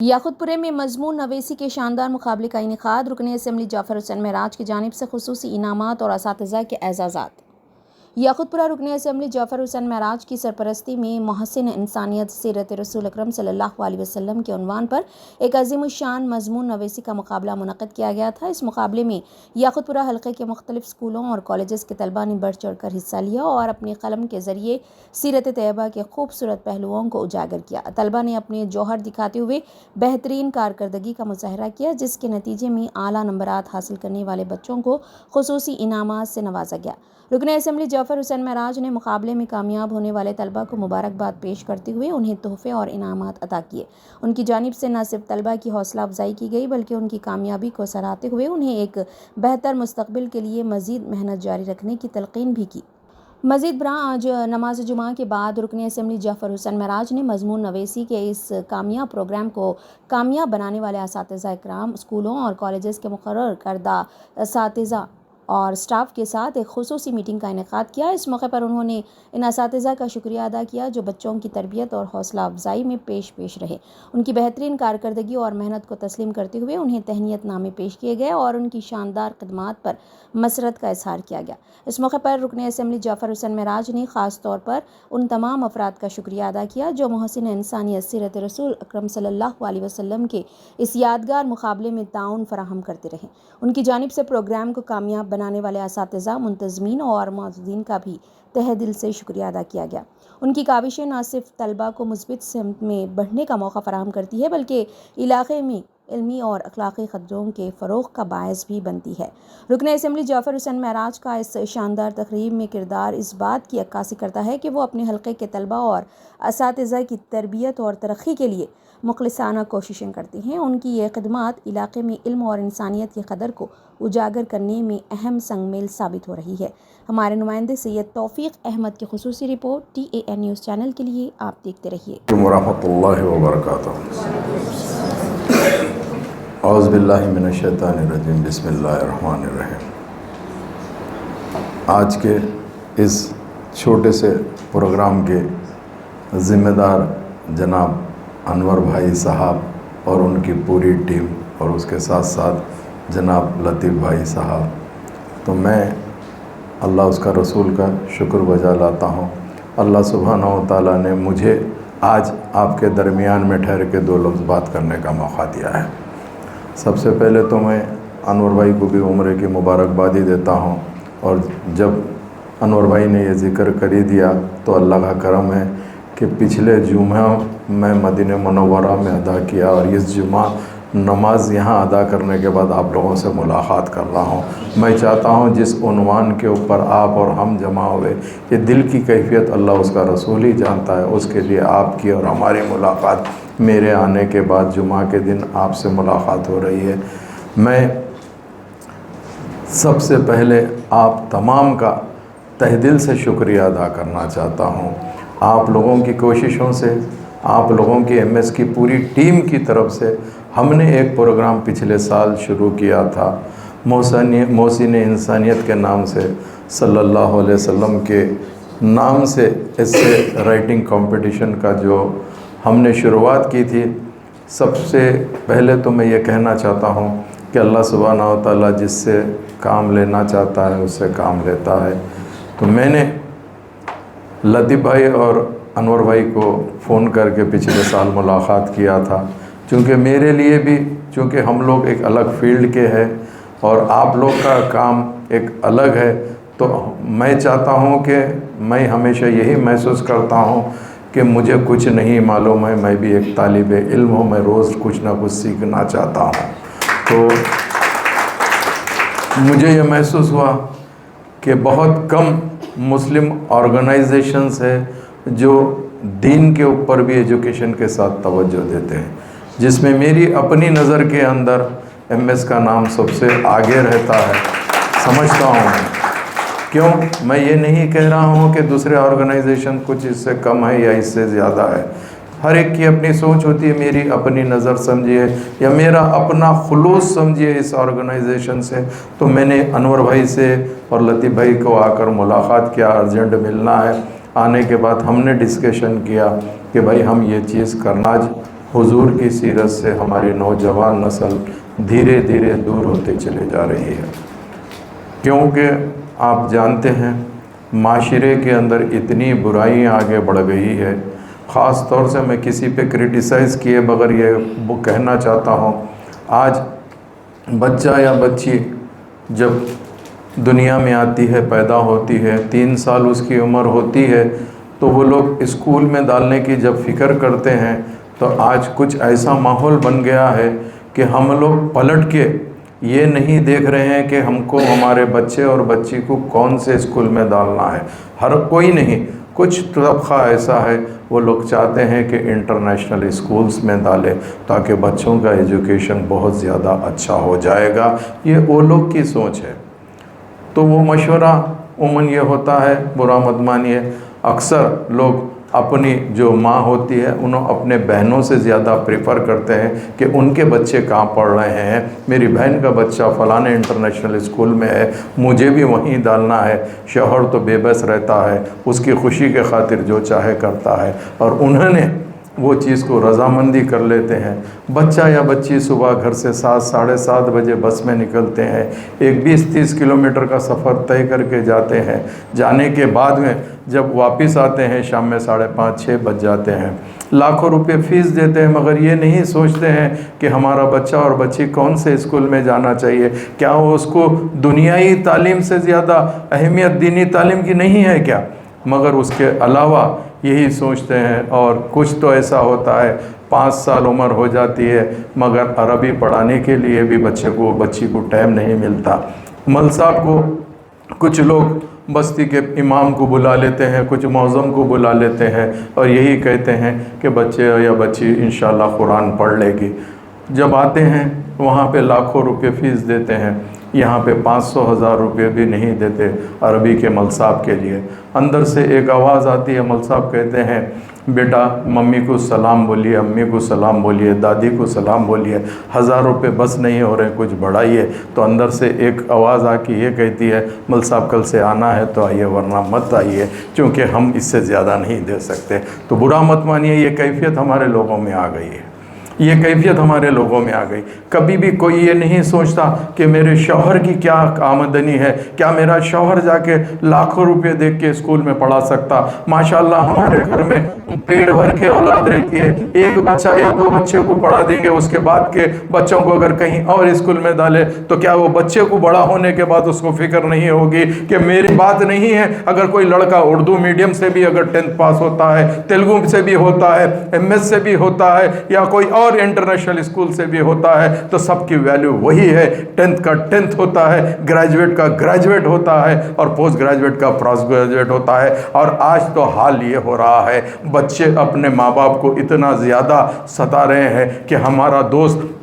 याकुतपुरे में मजमून नवेसी के शानदार मुकाबले का इनेकाद। रुकन असम्बली जाफर हुसैन महराज की जानिब से खुसूसी इनामात और असातिज़ा के एजाज़ात। याकुतपुरा रुकन असम्बली जाफर हुसैन महराज की सरपरस्ती में मोहसिन इंसानियत सीरत रसूल अकरम सल्लल्लाहु अलैहि वसल्लम के उन्वान पर एक अज़ीमुश्शान मजमून नवेसी का मुकाबला मुनक़्क़िद किया गया था। इस मुकाबले में याकुतपुरा हल्के के मुख्तलिफ स्कूलों और कॉलेजेस के तलबा ने बढ़ चढ़ कर हिस्सा लिया और अपनी कलम के ज़रिए सीरत तैयबा के खूबसूरत पहलुओं को उजागर किया। तलबा ने अपने जौहर दिखाते हुए बेहतरीन कारकर्दगी का मुज़ाहरा किया, जिसके नतीजे में आला नंबरात हासिल करने वाले बच्चों को खुसूसी इनामात से नवाजा गया। रुकन असम्बली जाफर हुसैन महराज ने मुकाबले में कामयाब होने वाले तलबा को मुबारकबाद पेश करते हुए उन्हें तोहफे और इनामात अता किए। उनकी जानिब से न सिर्फ तलबा की हौसला अफजाई की गई, बल्कि उनकी कामयाबी को सराहते हुए उन्हें एक बेहतर मुस्तकबिल के लिए मज़ीद मेहनत जारी रखने की तलक़ीन भी की। मज़ीद बरा आज नमाज जुमा के बाद रुकन असम्बली जाफर हुसैन महराज ने मजमून नवेसी के इस कामयाब प्रोग्राम को कामयाब बनाने वाले असातिज़ा इकराम, स्कूलों और कॉलेजेस के मुक़र्रर करदा असातिज़ा और स्टाफ के साथ एक खुसूसी मीटिंग का इनेकाद किया। इस मौके पर उन्होंने इन असातिज़ा का शुक्रिया अदा किया जो बच्चों की तरबियत और हौसला अफजाई में पेश रहे। उनकी बेहतरीन कारकर्दगी और मेहनत को तस्लीम करते हुए उन्हें तहनीत नामे पेश किए गए और उनकी शानदार खिदमात पर मसरत का इजहार किया गया। इस मौके पर रुकन असम्बली जाफर हुसैन महराज ने ख़ास तौर पर उन तमाम अफराद का शुक्रिया अदा किया जो मोहसिन इंसानियत सीरत रसूल अकरम सल्लल्लाहु अलैहि वसल्लम के इस यादगार मुकाबले में ताउन फराहम करते रहे। उनकी जानिब से प्रोग्राम को कामयाब बनाने वाले असातिज़ा, मुंतज़मीन और मौजूदीन का भी तहे दिल से शुक्रिया अदा किया गया। उनकी काविशें न सिर्फ तलबा को मुस्बित सिमत में बढ़ने का मौका फराहम करती है, बल्कि इलाक़े में इल्मी और अखलाक़ी क़दरों के फ़रोग़ का बायस भी बनती है। रुकन असम्बली जाफर हुसैन महराज का इस शानदार तक़रीब में किरदार इस बात की अक्कासी करता है कि वो अपने हल्के के तलबा और असातिज़ा की तरबियत और तरक्की के लिए मुखलिसाना कोशिशें करते हैं। उनकी ये खिदमात इलाक़े में इल्म और इंसानियत की कदर को उजागर करने में अहम संगमेल साबित हो रही है। हमारे नुमाइंदे सैयद तौफ़ीक़ अहमद की खुसूसी रिपोर्ट TAN न्यूज़ चैनल के लिए आप देखते रहिए। वरहमतुल्लाहि वबरकातुहू। औज़ु बिल्लाहि मिनश शैतानिर रजीम, बिस्मिल्लाहिर रहमानिर रहीम। आज के इस छोटे से प्रोग्राम के ज़िम्मेदार जनाब अनवर भाई साहब और उनकी पूरी टीम और उसके साथ साथ जनाब लतीफ़ भाई साहब, तो मैं अल्लाह उसका रसूल का शुक्र बजा लाता हूँ। अल्लाह सुब्हानहू व तआला ने मुझे आज आपके दरमियान में ठहर के दो लफ्ज़ बात करने का मौका दिया है। सबसे पहले तो मैं अनवर भाई को भी उम्र की मुबारकबादी देता हूँ, और जब अनवर भाई ने ये ज़िक्र कर ही दिया तो अल्लाह का करम है कि पिछले जुमा मैं मदीने मुनव्वरा में अदा किया और इस जुमा नमाज यहाँ अदा करने के बाद आप लोगों से मुलाकात कर रहा हूँ। मैं चाहता हूँ जिस उन्वान के ऊपर आप और हम जमा हुए, ये दिल की कैफियत अल्लाह उसका रसूल ही जानता है। उसके लिए आपकी और हमारी मुलाकात मेरे आने के बाद जुमा के दिन आपसे मुलाकात हो रही है। मैं सबसे पहले आप तमाम का तहे दिल से शुक्रिया अदा करना चाहता हूँ। आप लोगों की कोशिशों से, आप लोगों की MS की पूरी टीम की तरफ से हमने एक प्रोग्राम पिछले साल शुरू किया था मोहसिन इंसानियत के नाम से, सल्लल्लाहु अलैहि वसल्लम के नाम से इससे राइटिंग कंपटीशन का जो हमने शुरुआत की थी। सबसे पहले तो मैं ये कहना चाहता हूँ कि अल्लाह सुब्हानहू व तआला जिससे काम लेना चाहता है उससे काम लेता है। तो मैंने लतीफ़ भाई और अनवर भाई को फ़ोन करके पिछले साल मुलाकात किया था, चूँकि मेरे लिए भी, चूँकि हम लोग एक अलग फील्ड के हैं और आप लोग का काम एक अलग है, तो मैं चाहता हूँ कि मैं हमेशा यही महसूस करता हूँ कि मुझे कुछ नहीं मालूम है, मैं भी एक तालिब इल्म हूँ, मैं रोज़ कुछ ना कुछ सीखना चाहता हूँ। तो मुझे ये महसूस हुआ कि बहुत कम मुस्लिम ऑर्गेनाइजेशंस है जो दीन के ऊपर भी एजुकेशन के साथ तवज्जो देते हैं, जिसमें मेरी अपनी नज़र के अंदर MS का नाम सबसे आगे रहता है, समझता हूँ। क्यों? मैं ये नहीं कह रहा हूँ कि दूसरे ऑर्गेनाइजेशन कुछ इससे कम है या इससे ज़्यादा है। हर एक की अपनी सोच होती है। मेरी अपनी नज़र समझिए या मेरा अपना खुलूस समझिए इस ऑर्गेनाइजेशन से। तो मैंने अनवर भाई से और लतीफ़ भाई को आकर मुलाकात किया, अर्जेंट मिलना है। आने के बाद हमने डिस्कशन किया कि भाई हम ये चीज़ करना। आज हुजूर की सीरत से हमारी नौजवान नस्ल धीरे धीरे दूर होते चले जा रही है, क्योंकि आप जानते हैं माशरे के अंदर इतनी बुराइयां आगे बढ़ गई है। ख़ास तौर से मैं किसी पे क्रिटिसाइज़ किए बगैर ये वो कहना चाहता हूँ, आज बच्चा या बच्ची जब दुनिया में आती है, पैदा होती है, 3 साल उसकी उम्र होती है, तो वो लोग स्कूल में डालने की जब फ़िक्र करते हैं तो आज कुछ ऐसा माहौल बन गया है कि हम लोग पलट के ये नहीं देख रहे हैं कि हमको हमारे बच्चे और बच्ची को कौन से स्कूल में डालना है। हर कोई नहीं, कुछ तबका ऐसा है वो लोग चाहते हैं कि इंटरनेशनल स्कूल्स में डालें ताकि बच्चों का एजुकेशन बहुत ज़्यादा अच्छा हो जाएगा। ये वो लोग की सोच है। तो वो मशवरा उमूमन ये होता है, बुरा मत मानिए, अक्सर लोग अपनी जो माँ होती है उन्हें अपने बहनों से ज़्यादा प्रेफर करते हैं कि उनके बच्चे कहाँ पढ़ रहे हैं, मेरी बहन का बच्चा फ़लाने इंटरनेशनल स्कूल में है, मुझे भी वहीं डालना है। शौहर तो बेबस रहता है, उसकी खुशी के खातिर जो चाहे करता है और उन्होंने वो चीज़ को रज़ामंदी कर लेते हैं। बच्चा या बच्ची सुबह घर से 7 साढ़े 7 बजे बस में निकलते हैं, एक 20-30 किलोमीटर का सफ़र तय करके जाते हैं। जाने के बाद में जब वापस आते हैं शाम में 5:30-6 बज जाते हैं। लाखों रुपए फ़ीस देते हैं, मगर ये नहीं सोचते हैं कि हमारा बच्चा और बच्ची कौन से स्कूल में जाना चाहिए। क्या वो उसको दुनियाई तालीम से ज़्यादा अहमियत दीनी तालीम की नहीं है क्या? मगर उसके अलावा यही सोचते हैं। और कुछ तो ऐसा होता है 5 साल उम्र हो जाती है मगर अरबी पढ़ाने के लिए भी बच्ची को टाइम नहीं मिलता। मल साहब को कुछ लोग बस्ती के इमाम को बुला लेते हैं, कुछ मौज़म को बुला लेते हैं और यही कहते हैं कि बच्चे या बच्ची इंशाअल्लाह कुरान पढ़ लेगी। जब आते हैं वहाँ पे लाखों रुपए फ़ीस देते हैं, यहाँ पे 500-1000 रुपये भी नहीं देते अरबी के मल साहब के लिए। अंदर से एक आवाज़ आती है, मल साहब कहते हैं बेटा मम्मी को सलाम बोलिए, अम्मी को सलाम बोलिए, दादी को सलाम बोलिए, 1000 रुपये बस नहीं हो रहे, कुछ बढ़ाइए। तो अंदर से एक आवाज़ आके ये कहती है मल साहब कल से आना है तो आइए वरना मत आइए, क्योंकि हम इससे ज़्यादा नहीं दे सकते। तो बुरा मत मानिए, ये कैफियत हमारे लोगों में आ गई है, ये कैफियत हमारे लोगों में आ गई। कभी भी कोई ये नहीं सोचता कि मेरे शौहर की क्या आमदनी है, क्या मेरा शौहर जाके लाखों रुपए देख के स्कूल में पढ़ा सकता। माशाल्लाह हमारे घर में पेड़ भर के औलाद रहती है, एक बच्चा या 2 बच्चे को पढ़ा देंगे, उसके बाद के बच्चों को अगर कहीं और स्कूल में डाले तो क्या वो बच्चे को बड़ा होने के बाद उसको फिक्र नहीं होगी कि मेरी बात नहीं है। अगर कोई लड़का उर्दू मीडियम से भी अगर 10th पास होता है, तेलुगु से भी होता है, MS से भी होता है या कोई और इंटरनेशनल स्कूल से भी होता है तो सबकी वैल्यू वही है। 10th का 10th होता है, ग्रेजुएट का ग्रेजुएट होता है और पोस्ट ग्रेजुएट का पोस्ट ग्रेजुएट होता है। और आज तो हाल ये हो रहा है, बच्चे अपने माँ बाप को इतना ज़्यादा सता रहे हैं कि हमारा दोस्त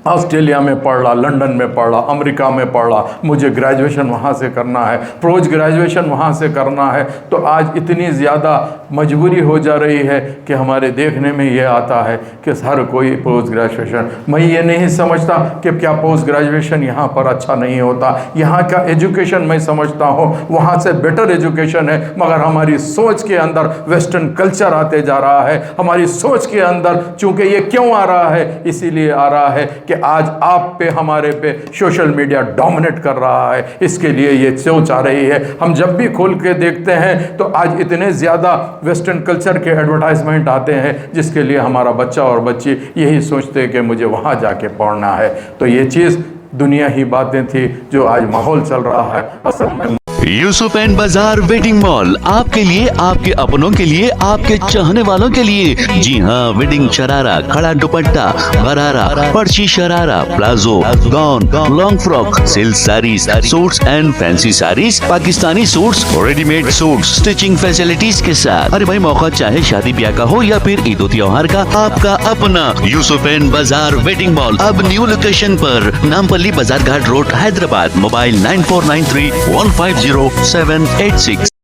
ऑस्ट्रेलिया में पढ़ रहा, लंदन में पढ़ रहा, अमेरिका में पढ़ रहा, मुझे ग्रेजुएशन वहाँ से करना है, पोस्ट ग्रेजुएशन वहाँ से करना है। तो आज इतनी ज़्यादा मजबूरी हो जा रही है कि हमारे देखने में ये आता है कि हर कोई पोस्ट ग्रेजुएशन। मैं ये नहीं समझता कि क्या पोस्ट ग्रेजुएशन यहाँ पर अच्छा नहीं होता। यहाँ का एजुकेशन मैं समझता हूँ वहाँ से बेटर एजुकेशन है, मगर हमारी सोच के अंदर वेस्टर्न कल्चर आते जा रहा है। हमारी सोच के अंदर चूँकि ये क्यों आ रहा है, इसीलिए आ रहा है कि आज आप पे हमारे पे सोशल मीडिया डोमिनेट कर रहा है, इसके लिए ये सोच आ रही है। हम जब भी खोल के देखते हैं तो आज इतने ज़्यादा वेस्टर्न कल्चर के एडवर्टाइजमेंट आते हैं जिसके लिए हमारा बच्चा और बच्ची यही सोचते हैं कि मुझे वहाँ जाके पढ़ना है। तो ये चीज़ दुनिया ही बातें थी जो आज माहौल चल रहा है। असल में यूसुफ एंड बाजार वेडिंग मॉल आपके लिए, आपके अपनों के लिए, आपके चाहने वालों के लिए। जी हाँ, वेडिंग शरारा, खड़ा दुपट्टा, गरारा, पर्ची sharara, palazzo, gown, long frock, silk saris, suits and fancy saris, Pakistani suits, readymade suits, stitching facilities के साथ। अरे भाई, मौका चाहे शादी ब्याह का हो या फिर ईद त्योहार का, आपका अपना यूसुफ एंड बाजार वेडिंग मॉल अब न्यू लोकेशन पर, नामपल्ली बाजार घाट रोड, हैदराबाद। मोबाइल 9493150786।